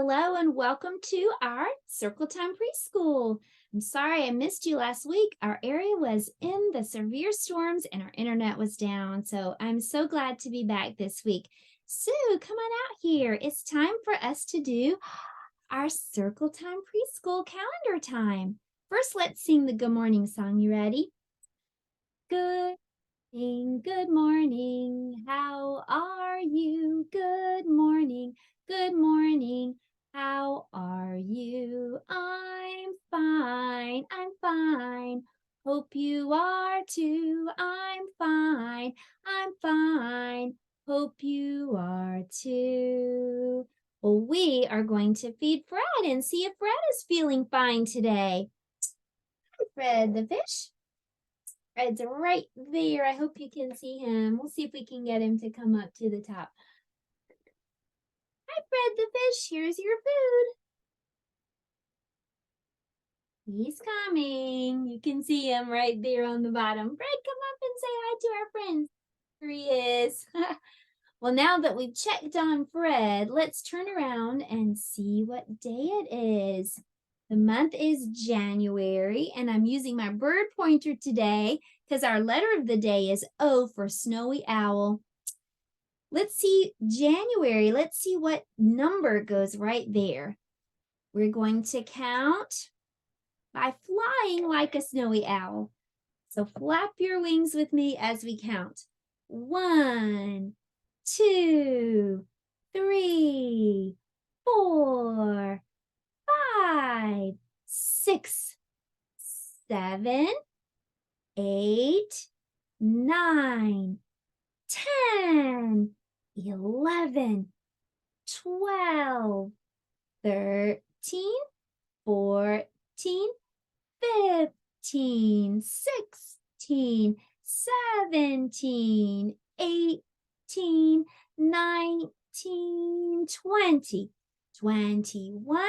Hello and welcome to our Circle Time Preschool. I'm sorry I missed you last week. Our area was in the severe storms and our internet was down. So I'm so glad to be back this week. Sue, come on out here. It's time for us to do our Circle Time Preschool calendar time. First, let's sing the good morning song. You ready? Good morning, how are you? Good morning, how are you? I'm fine. Hope you are too. I'm fine. Hope you are too. Well, we are going to feed Fred and see if Fred is feeling fine today. Hi, Fred the fish. Fred's right there. I hope you can see him. We'll see if we can get him to come up to the top. Hi, Fred the fish. Here's your food. He's coming. You can see him right there on the bottom. Fred, come up and say hi to our friends. Here he is. Well, now that we've checked on Fred, let's turn around and see what day it is. The month is January, and I'm using my bird pointer today because our letter of the day is O for snowy owl. Let's see January. Let's see what number goes right there. We're going to count by flying like a snowy owl. So flap your wings with me as we count. 1, 2, 3, 4, 5, 6, 7, 8, 9, 10, 11, 12, 13, 14, 15, 16, 17, 18, 19, 20, 21,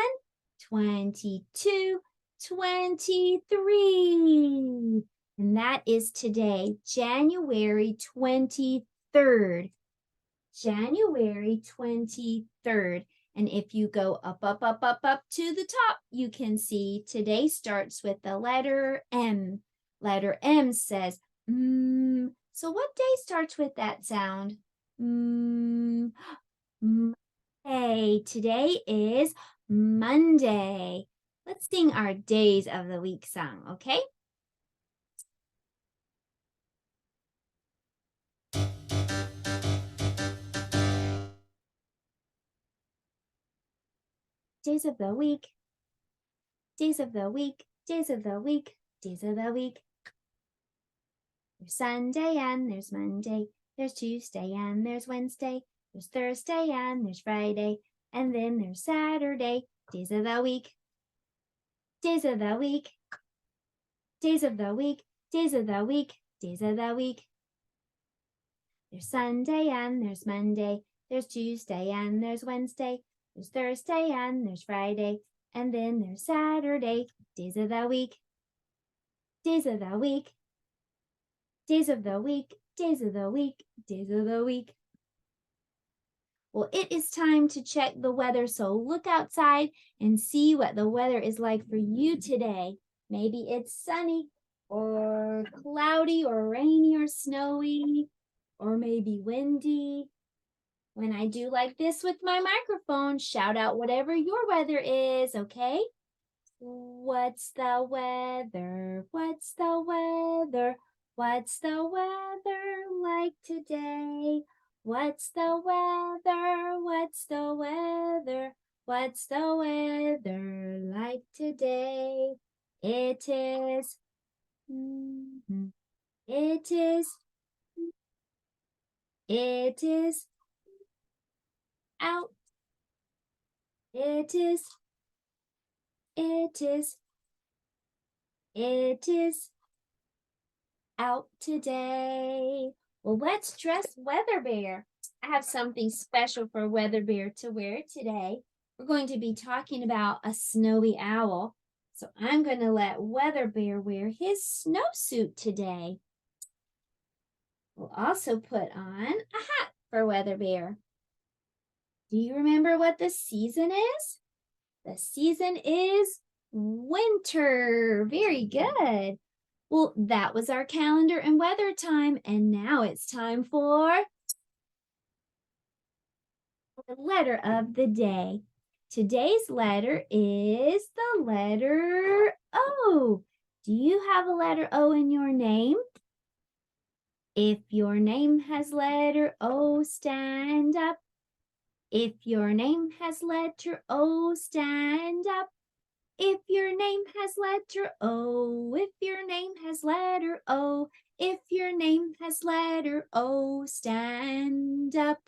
22, 23. And that is today, January 23rd. January 23rd. And if you go up to the top, you can see today starts with the letter M. Letter M says, So what day starts with that sound? Hey, today is Monday. Let's sing our days of the week song, okay? Days of the week. Days of the week. Days of the week. Days of the week. There's Sunday and there's Monday. There's Tuesday and there's Wednesday. There's Thursday and there's Friday. And then there's Saturday. Days of the week. Days of the week. Days of the week. Days of the week. Days of the week. There's Sunday and there's Monday. There's Tuesday and there's Wednesday. There's Thursday and there's Friday. And then there's Saturday. Days of the week. Days of the week. Days of the week. Days of the week. Days of the week. Well, it is time to check the weather, so look outside and see what the weather is like for you today. Maybe it's sunny or cloudy or rainy or snowy or maybe windy. When I do like this with my microphone, shout out whatever your weather is, okay? What's the weather? What's the weather? What's the weather like today? What's the weather? What's the weather? What's the weather like today? It is out. It is out today. Well, let's dress Weather Bear. I have something special for Weather Bear to wear today. We're going to be talking about a snowy owl. So I'm going to let Weather Bear wear his snowsuit today. We'll also put on a hat for Weather Bear. Do you remember what the season is? The season is winter. Very good. Well, that was our calendar and weather time, and now it's time for the letter of the day. Today's letter is the letter O. Do you have a letter O in your name? If your name has letter O, stand up. If your name has letter O, stand up. If your name has letter O, if your name has letter O, if your name has letter O, stand up.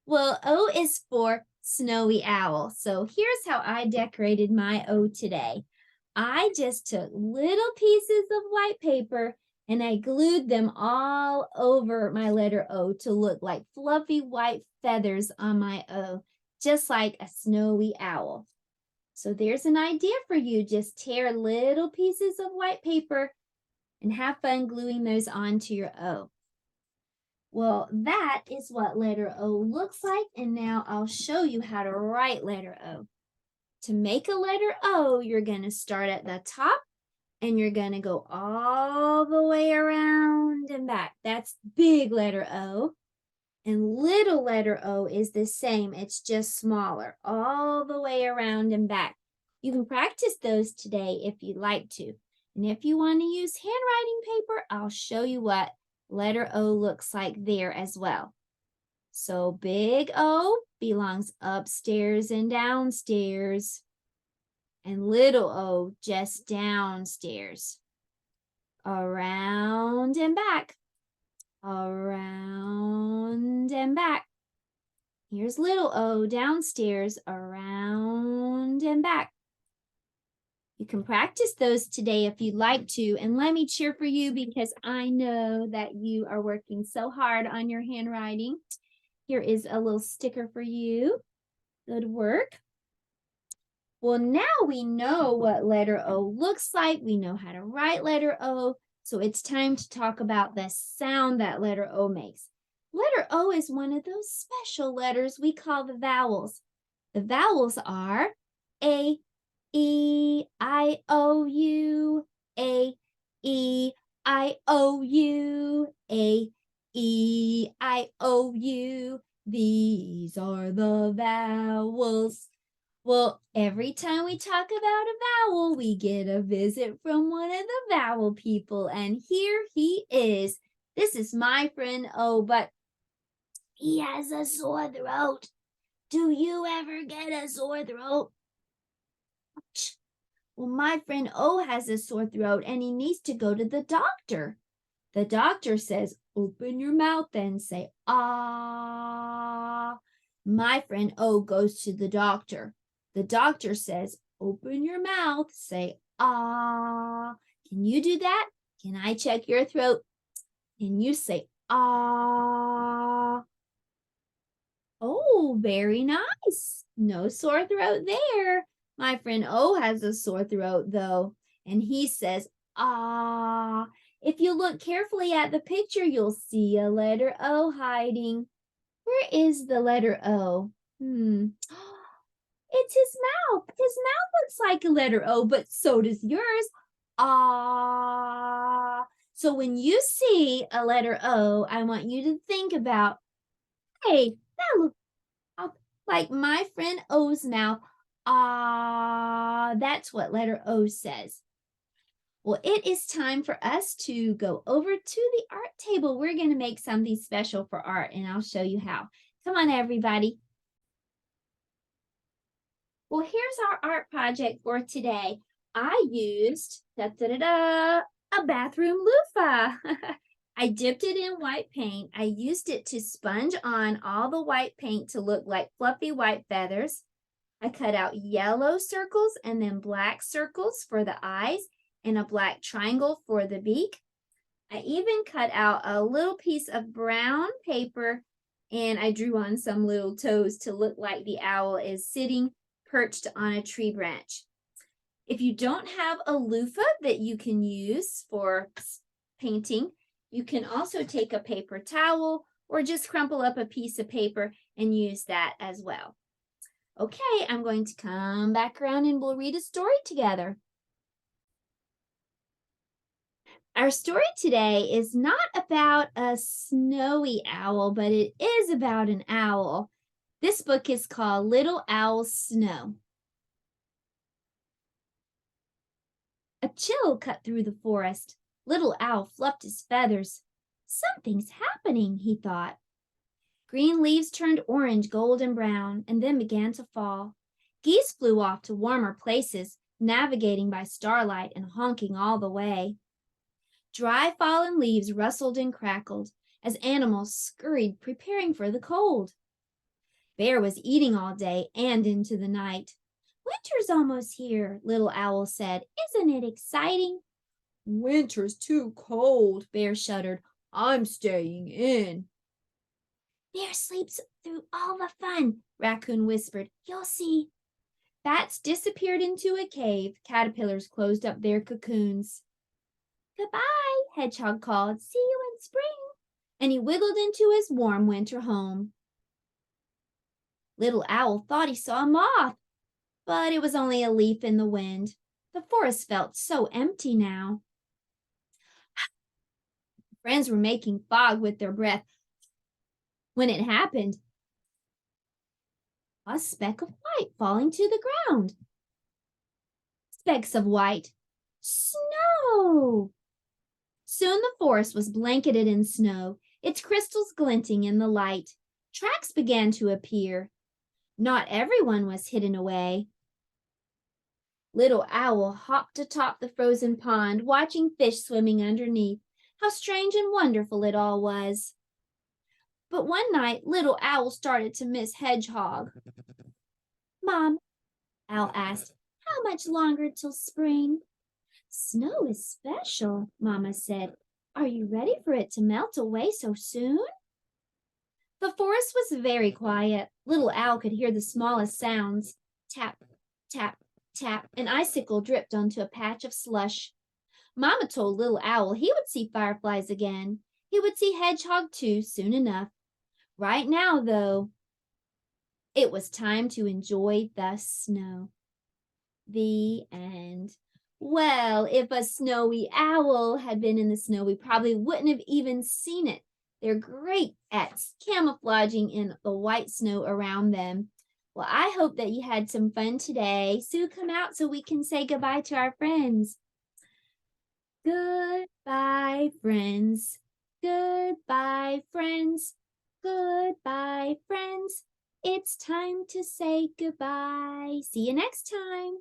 Well, O is for snowy owl. So here's how I decorated my O today. I just took little pieces of white paper and I glued them all over my letter O to look like fluffy white feathers on my O, just like a snowy owl. So there's an idea for you. Just tear little pieces of white paper and have fun gluing those onto your O. Well, that is what letter O looks like, and now I'll show you how to write letter O. To make a letter O, you're going to start at the top, and you're going to go all the way around and back. That's big letter O. And little letter O is the same. It's just smaller, all the way around and back. You can practice those today if you'd like to. And if you want to use handwriting paper, I'll show you what letter O looks like there as well. So big O belongs upstairs and downstairs. And little O just downstairs. Around and back. Around and back. Here's little O downstairs, around and back. You can practice those today if you'd like to, and let me cheer for you because I know that you are working so hard on your handwriting. Here is a little sticker for you. Good work. Well, now we know what letter O looks like. We know how to write letter O. So it's time to talk about the sound that letter O makes. Letter O is one of those special letters we call the vowels. The vowels are A, E, I, O, U, A, E, I, O, U, A, E, I, O, U. These are the vowels. Well, every time we talk about a vowel, we get a visit from one of the vowel people, and here he is. This is my friend O, but he has a sore throat. Do you ever get a sore throat? Well, my friend O has a sore throat and he needs to go to the doctor. The doctor says, open your mouth and say, ah. My friend O goes to the doctor. The doctor says, open your mouth, say, ah. Can you do that? Can I check your throat? Can you say, ah? Oh, very nice. No sore throat there. My friend O has a sore throat though, and he says, ah. If you look carefully at the picture, you'll see a letter O hiding. Where is the letter O? It's his mouth. His mouth looks like a letter O, but so does yours. Ah. So when you see a letter O, I want you to think about, hey, that looks like my friend O's mouth. Ah, that's what letter O says. Well, it is time for us to go over to the art table. We're going to make something special for art, and I'll show you how. Come on, everybody. Well, here's our art project for today. I used a bathroom loofah. I dipped it in white paint. I used it to sponge on all the white paint to look like fluffy white feathers. I cut out yellow circles and then black circles for the eyes and a black triangle for the beak. I even cut out a little piece of brown paper and I drew on some little toes to look like the owl is sitting perched on a tree branch. If you don't have a loofah that you can use for painting, you can also take a paper towel or just crumple up a piece of paper and use that as well. Okay, I'm going to come back around and we'll read a story together. Our story today is not about a snowy owl, but it is about an owl. This book is called Little Owl Snow. A chill cut through the forest. Little Owl fluffed his feathers. Something's happening, he thought. Green leaves turned orange, gold, and brown, and then began to fall. Geese flew off to warmer places, navigating by starlight and honking all the way. Dry fallen leaves rustled and crackled as animals scurried, preparing for the cold. Bear was eating all day and into the night. Winter's almost here, Little Owl said. Isn't it exciting? Winter's too cold, Bear shuddered. I'm staying in. Bear sleeps through all the fun, Raccoon whispered. You'll see. Bats disappeared into a cave. Caterpillars closed up their cocoons. Goodbye, Hedgehog called. See you in spring. And he wiggled into his warm winter home. Little Owl thought he saw a moth, but it was only a leaf in the wind. The forest felt so empty now. Friends were making fog with their breath. When it happened, a speck of white falling to the ground. Specks of white. Snow! Soon the forest was blanketed in snow, its crystals glinting in the light. Tracks began to appear. Not everyone was hidden away. Little Owl hopped atop the frozen pond, watching fish swimming underneath. How strange and wonderful it all was. But one night, Little Owl started to miss Hedgehog. Mom, Owl asked, how much longer till spring? Snow is special, Mama said. Are you ready for it to melt away so soon? The forest was very quiet. Little Owl could hear the smallest sounds. Tap, tap, tap. An icicle dripped onto a patch of slush. Mama told Little Owl he would see fireflies again. He would see Hedgehog too soon enough. Right now, though, it was time to enjoy the snow. The end. Well, if a snowy owl had been in the snow, we probably wouldn't have even seen it. They're great at camouflaging in the white snow around them. Well, I hope that you had some fun today. Sue, come out so we can say goodbye to our friends. Goodbye, friends. Goodbye, friends. Goodbye, friends. It's time to say goodbye. See you next time.